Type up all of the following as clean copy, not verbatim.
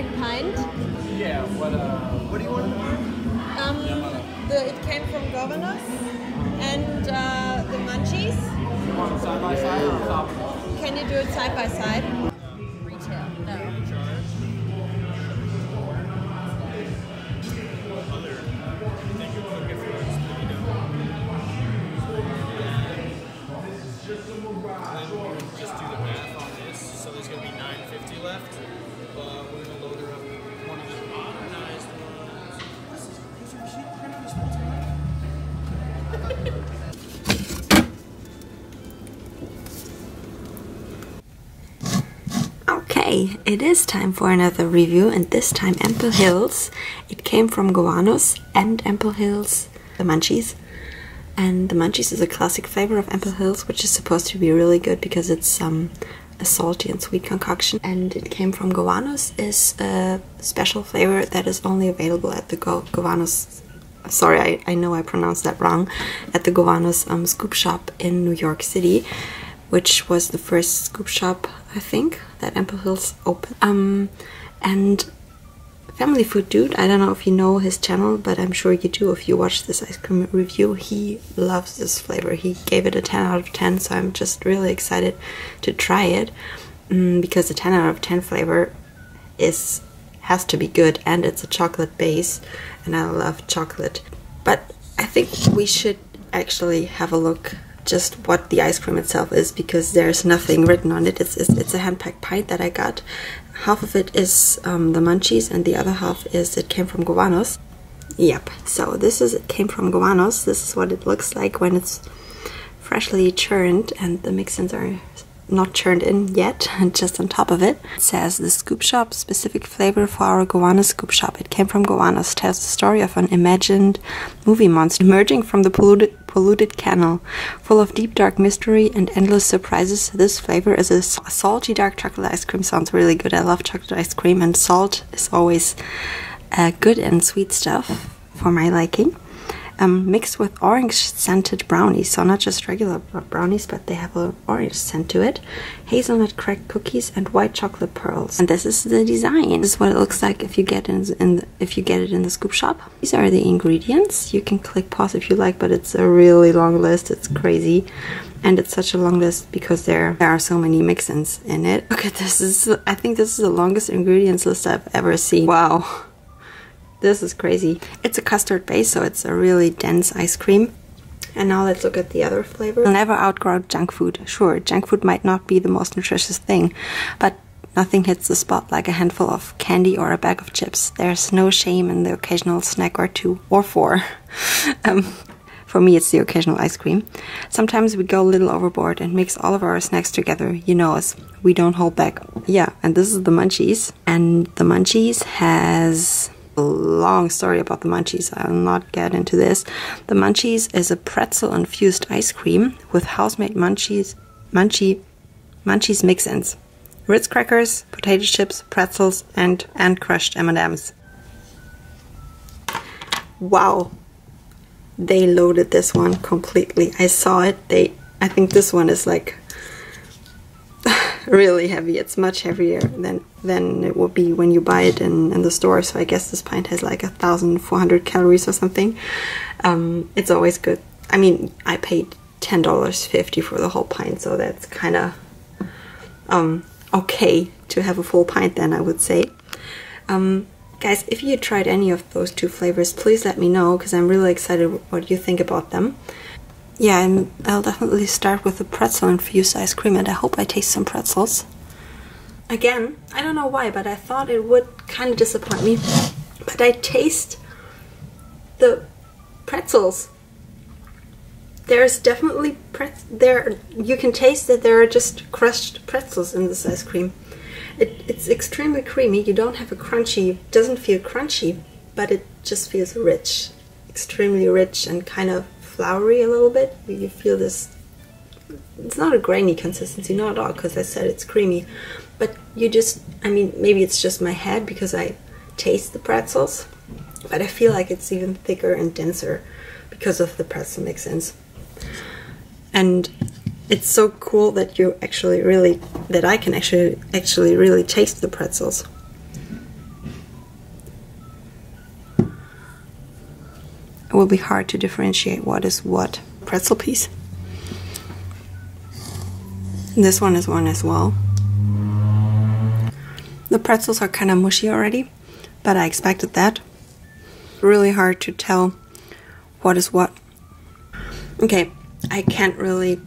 handbag pint. Yeah, what do you want? It came from Governors and the Munchies. You want it side by side or on top? Can you do it side by side? Retail, no. Just do the math on this. So there's going to be $9.50 left. But we're going to load her up one of the modernized ones. Okay, it is time for another review, and this time Ample Hills. It came from Gowanus and Ample Hills, the Munchies. And the Munchies is a classic flavor of Ample Hills, which is supposed to be really good because it's a salty and sweet concoction. And it came from Gowanus, is a special flavor that is only available at the Gowanus. Sorry, I know I pronounced that wrong. At the Gowanus scoop shop in New York City, which was the first scoop shop, I think, that Ample Hills opened. And Family Food Dude, I don't know if you know his channel, but I'm sure you do if you watch this ice cream review. He loves this flavor. He gave it a 10 out of 10, so I'm just really excited to try it, because the 10 out of 10 flavor has to be good, and it's a chocolate base, and I love chocolate. But I think we should actually have a look just what the ice cream itself is, because there's nothing written on it. It's a hand-packed pint that I got. Half of it is the Munchies, and the other half is it came from Gowanus. Yep, so it came from Gowanus. This is what it looks like when it's freshly churned, and the mix-ins are not churned in yet, just on top of it. It says, the scoop shop specific flavor for our Gowanus scoop shop. It came from Gowanus, tells the story of an imagined movie monster emerging from the polluted canal. Full of deep dark mystery and endless surprises, this flavor is a salty dark chocolate ice cream. Sounds really good. I love chocolate ice cream, and salt is always good and sweet stuff for my liking. Mixed with orange scented brownies, so not just regular brownies, but they have an orange scent to it. Hazelnut cracked cookies and white chocolate pearls. And this is the design. This is what it looks like if you get it in the scoop shop. These are the ingredients. You can click pause if you like, but it's a really long list. It's crazy, and it's such a long list because there are so many mix-ins in it. Look at this. I think this is the longest ingredients list I've ever seen. Wow. This is crazy. It's a custard base, so it's a really dense ice cream. And now let's look at the other flavor. You'll never outgrow junk food. Sure, junk food might not be the most nutritious thing, but nothing hits the spot like a handful of candy or a bag of chips. There's no shame in the occasional snack or two, or four. For me, it's the occasional ice cream. Sometimes we go a little overboard and mix all of our snacks together. You know us. We don't hold back. Yeah, and this is the Munchies. And the Munchies has a long story about the Munchies. I'll not get into this. The Munchies is a pretzel-infused ice cream with house-made Munchies mix-ins. Ritz crackers, potato chips, pretzels, and crushed M&Ms. Wow. They loaded this one completely. I saw it. I think this one is like really heavy. It's much heavier than it would be when you buy it in the store. So I guess this pint has like 1,400 calories or something. It's always good. I mean, I paid $10.50 for the whole pint, so that's kind of okay to have a full pint then, I would say. Guys, if you tried any of those two flavors, please let me know, because I'm really excited what you think about them. Yeah, I'll definitely start with the pretzel-infused ice cream, and I hope I taste some pretzels. Again, I don't know why, but I thought it would kind of disappoint me. But I taste the pretzels. There's definitely you can taste that there are just crushed pretzels in this ice cream. It's extremely creamy. You don't have a crunchy, it doesn't feel crunchy, but it just feels rich. Extremely rich and kind of floury a little bit. You feel this, it's not a grainy consistency, not at all, because I said it's creamy. But you just, I mean, maybe it's just my head because I taste the pretzels, but I feel like it's even thicker and denser because of the pretzel mix-ins. And it's so cool that you actually really, that I can actually really taste the pretzels. will be hard to differentiate what is what pretzel piece. This one is one as well. The pretzels are kind of mushy already, but I expected that. Really hard to tell what is what. Okay, I can't really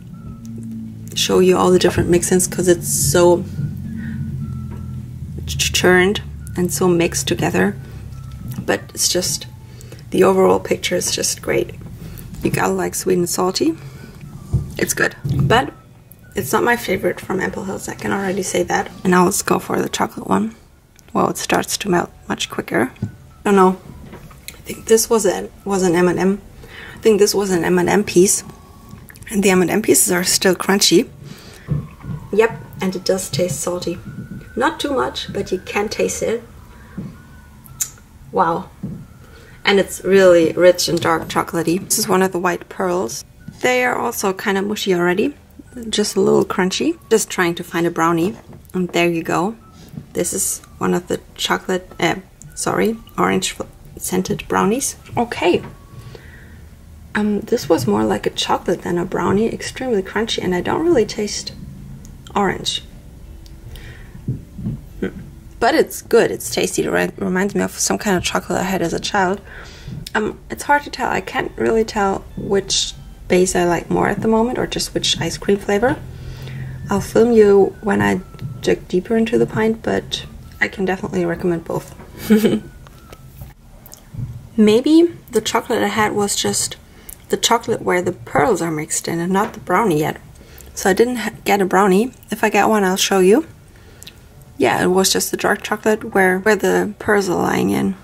show you all the different mix-ins because it's so churned and so mixed together, but it's just, the overall picture is just great. You gotta like sweet and salty. It's good, but it's not my favorite from Ample Hills, I can already say that. And now let's go for the chocolate one. Well, it starts to melt much quicker. I don't know. I think this was an M&M. I think this was an M&M piece. And the M&M pieces are still crunchy. Yep, and it does taste salty. Not too much, but you can taste it. Wow. And it's really rich and dark chocolatey. This is one of the white pearls. They are also kind of mushy already. Just a little crunchy. Just trying to find a brownie. And there you go. This is one of the orange scented brownies. Okay. This was more like a chocolate than a brownie. Extremely crunchy, and I don't really taste orange. But it's good. It's tasty. It reminds me of some kind of chocolate I had as a child. It's hard to tell. I can't really tell which base I like more at the moment, or just which ice cream flavor. I'll film you when I dig deeper into the pint, but I can definitely recommend both. Maybe the chocolate I had was just the chocolate where the pearls are mixed in and not the brownie yet. So I didn't get a brownie. If I get one, I'll show you. Yeah, it was just the dark chocolate where the pearls are lying in.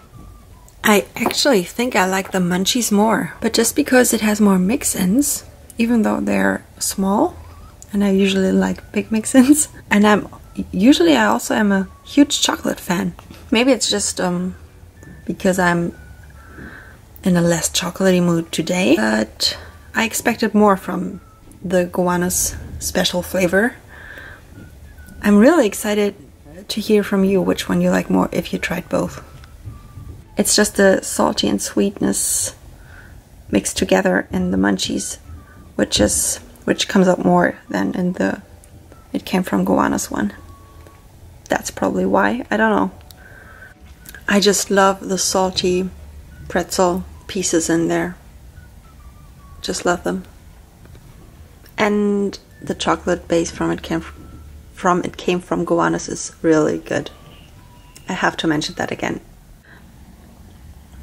I actually think I like the munchies more, but just because it has more mix-ins, even though they're small, and I usually like big mix-ins, and I also am a huge chocolate fan. Maybe it's just because I'm in a less chocolatey mood today, but I expected more from the Gowanus special flavor. I'm really excited to hear from you which one you like more if you tried both. It's just the salty and sweetness mixed together in the munchies, which comes up more than in the It Came From Gowanus one. That's probably why, I don't know. I just love the salty pretzel pieces in there. Just love them. And the chocolate base from It Came From Gowanus is really good. I have to mention that again.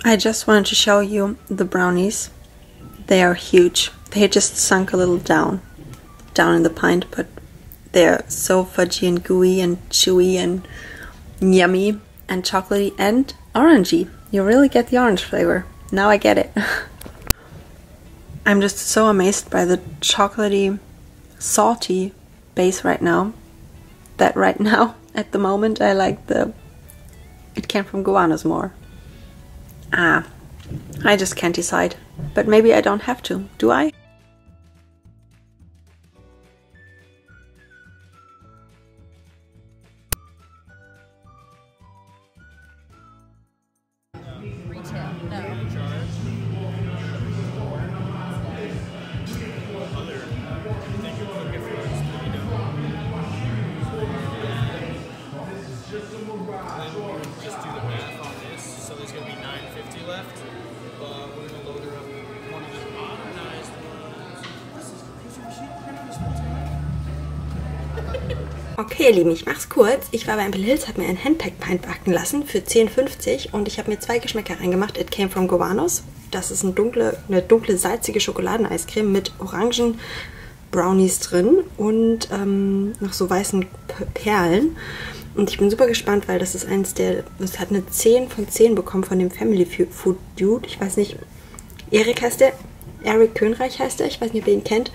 I just wanted to show you the brownies. They are huge. They just sunk a little down in the pint, but they're so fudgy and gooey and chewy and yummy and chocolatey and orangey. You really get the orange flavor. Now I get it. I'm just so amazed by the chocolatey, salty base right now, that right now, at the moment, I like the It Came From Gowanus more. I just can't decide. But maybe I don't have to, do I? Just do the math on this. So there's going to be 950 left. But we're going to load her up one of the modernized ones. This is crazy. Okay, ihr Lieben, ich mach's kurz. Ich war bei Ample Hills, habe mir ein Handpack Pint backen lassen für 10,50 und ich habe mir 2 Geschmäcker reingemacht. It Came From Gowanus. Das ist eine dunkle, salzige Schokoladeneiscreme mit Orangen Brownies drin und noch so weißen Perlen. Und ich bin super gespannt, weil das ist das hat eine 10 von 10 bekommen von dem Family Food Dude. Ich weiß nicht, Erik heißt der. Erik Könreich heißt er, ich weiß nicht, ob ihr ihn kennt.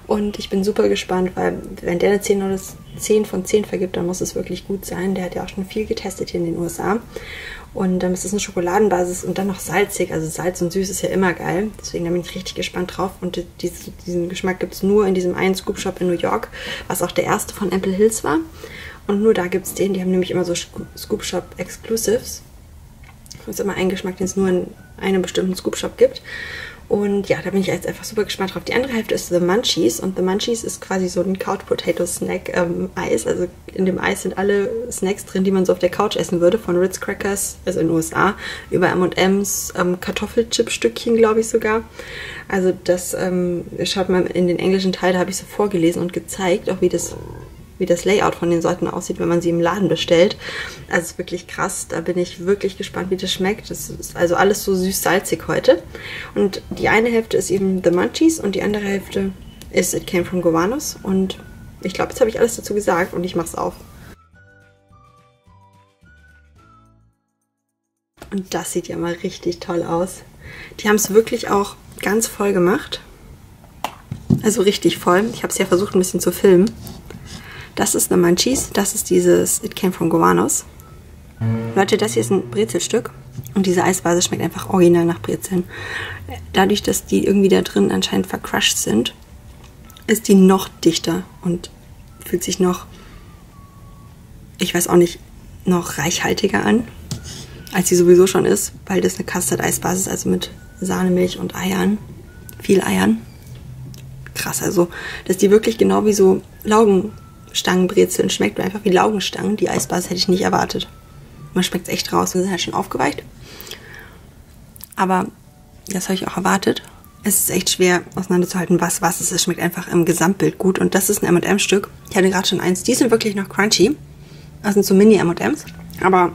Und ich bin super gespannt, weil wenn der eine 10 von 10 vergibt, dann muss es wirklich gut sein. Der hat ja auch schon viel getestet hier in den USA. Und es ist eine Schokoladenbasis und dann noch salzig. Also Salz und Süß ist ja immer geil. Deswegen bin ich richtig gespannt drauf. Und diesen Geschmack gibt es nur in diesem einen Scoop Shop in New York, was auch der erste von Ample Hills war. Und nur da gibt es den. Die haben nämlich immer so Scoop Shop Exclusives. Ist immer ein Geschmack, den es nur in einem bestimmten Scoop-Shop gibt. Und ja, da bin ich jetzt einfach super gespannt drauf. Die andere Hälfte ist The Munchies. Und The Munchies ist quasi so ein Couch-Potato-Snack-Eis. Also in dem Eis sind alle Snacks drin, die man so auf der Couch essen würde. Von Ritz Crackers, also in den USA, über M&M's, Kartoffelchip-Stückchen, glaube ich sogar. Also das schaut mal in den englischen Teil, da habe ich so vorgelesen und gezeigt, auch wie das Layout von den Sorten aussieht, wenn man sie im Laden bestellt. Also es ist wirklich krass. Da bin ich wirklich gespannt, wie das schmeckt. Das ist also alles so süß-salzig heute. Und die eine Hälfte ist eben The Munchies und die andere Hälfte ist It Came From Gowanus. Und ich glaube, jetzt habe ich alles dazu gesagt und ich mache es auf. Und das sieht ja mal richtig toll aus. Die haben es wirklich auch ganz voll gemacht. Also richtig voll. Ich habe es ja versucht, ein bisschen zu filmen. Das ist The Munchies, das ist dieses It Came From Gowanus. Leute, das hier ist ein Brezelstück und diese Eisbasis schmeckt einfach original nach Brezeln. Dadurch, dass die irgendwie da drin anscheinend vercrushed sind, ist die noch dichter und fühlt sich noch, ich weiß auch nicht, noch reichhaltiger an, als sie sowieso schon ist, weil das eine Custard-Eisbasis ist, also mit Sahnemilch und Eiern, viel Eiern. Krass, also, dass die wirklich genau wie so Laugenstangenbrezeln schmeckt, einfach wie Laugenstangen. Die Eisbasis hätte ich nicht erwartet. Man schmeckt es echt raus. Wir sind halt schon aufgeweicht. Aber das habe ich auch erwartet. Es ist echt schwer auseinanderzuhalten, was ist. Es schmeckt einfach im Gesamtbild gut. Und das ist ein M&M-Stück. Ich hatte gerade schon eins. Die sind wirklich noch crunchy. Das sind so Mini-M&Ms. Aber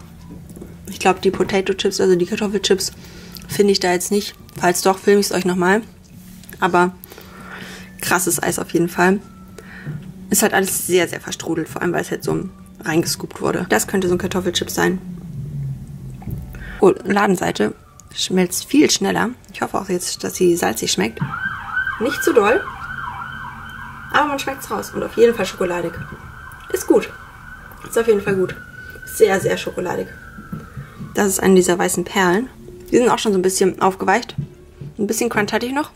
ich glaube, die Potato Chips, also die Kartoffelchips, finde ich da jetzt nicht. Falls doch, filme ich es euch nochmal. Aber krasses Eis auf jeden Fall. Ist halt alles sehr, sehr verstrudelt. Vor allem, weil es halt so reingescoopt wurde. Das könnte so ein Kartoffelchip sein. Oh, Ladenseite schmelzt viel schneller. Ich hoffe auch jetzt, dass sie salzig schmeckt. Nicht zu doll. Aber man schmeckt es raus. Und auf jeden Fall schokoladig. Ist gut. Ist auf jeden Fall gut. Sehr, sehr schokoladig. Das ist eine dieser weißen Perlen. Die sind auch schon so ein bisschen aufgeweicht. Ein bisschen Crunch hatte ich noch.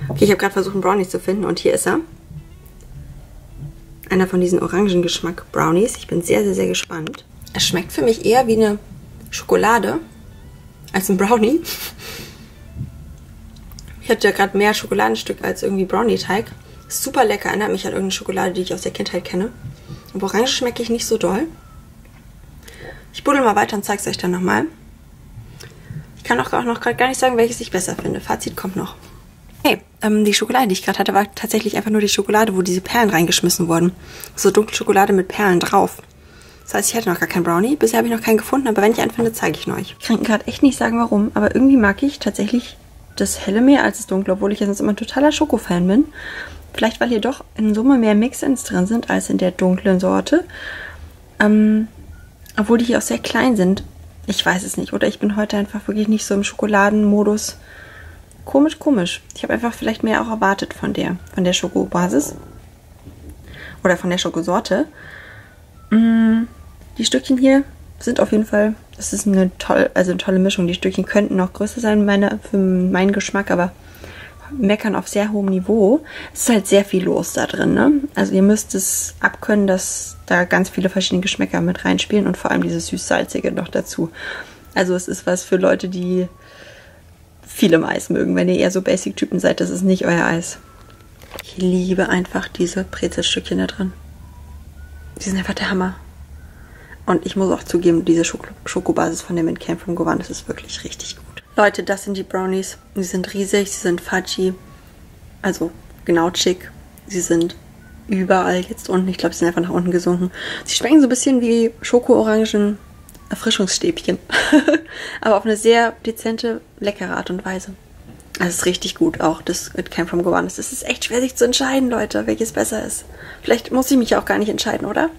Okay, ich habe gerade versucht, einen Brownie zu finden. Und hier ist er. Einer von diesen Orangengeschmack Brownies. Ich bin sehr, sehr, sehr gespannt. Es schmeckt für mich eher wie eine Schokolade als ein Brownie. Ich hatte ja gerade mehr Schokoladenstück als irgendwie Brownie-Teig. Super lecker. Erinnert mich an irgendeine Schokolade, die ich aus der Kindheit kenne. Aber Orange schmecke ich nicht so doll. Ich buddel mal weiter und zeige es euch dann nochmal. Ich kann auch noch gerade gar nicht sagen, welches ich besser finde. Fazit kommt noch. Hey, die Schokolade, die ich gerade hatte, war tatsächlich einfach nur die Schokolade, wo diese Perlen reingeschmissen wurden. So dunkle Schokolade mit Perlen drauf. Das heißt, ich hatte noch gar keinen Brownie. Bisher habe ich noch keinen gefunden, aber wenn ich einen finde, zeige ich ihn euch. Ich kann gerade echt nicht sagen, warum, aber irgendwie mag ich tatsächlich das helle mehr als das dunkle, obwohl ich ja sonst immer ein totaler Schokofan bin. Vielleicht, weil hier doch in Summe mehr Mix-Ins drin sind als in der dunklen Sorte. Obwohl die hier auch sehr klein sind. Ich weiß es nicht. Oder ich bin heute einfach wirklich nicht so im Schokoladenmodus. Komisch. Ich habe einfach vielleicht mehr auch erwartet von der Schokobasis. Oder von der Schokosorte. Die Stückchen hier sind auf jeden Fall, das ist eine tolle Mischung. Die Stückchen könnten noch größer sein für meinen Geschmack, aber meckern auf sehr hohem Niveau. Es ist halt sehr viel los da drin, ne? Also ihr müsst es abkönnen, dass da ganz viele verschiedene Geschmäcker mit reinspielen und vor allem dieses süß-salzige noch dazu. Also es ist was für Leute, die viel im Eis mögen. Wenn ihr eher so Basic-Typen seid, das ist nicht euer Eis. Ich liebe einfach diese Brezelstückchen da drin. Die sind einfach der Hammer. Und ich muss auch zugeben, diese Schokobasis von dem It Came From Gowanus ist wirklich richtig gut. Leute, das sind die Brownies. Sie sind riesig, sie sind fudgy. Also genau chic. Sie sind überall jetzt unten. Ich glaube, sie sind einfach nach unten gesunken. Sie schmecken so ein bisschen wie Schoko-Orangen Erfrischungsstäbchen. Aber auf eine sehr dezente, leckere Art und Weise. Also es ist richtig gut, auch das It Came From Gowanus. Es ist echt schwer, sich zu entscheiden, Leute, welches besser ist. Vielleicht muss ich mich auch gar nicht entscheiden, oder?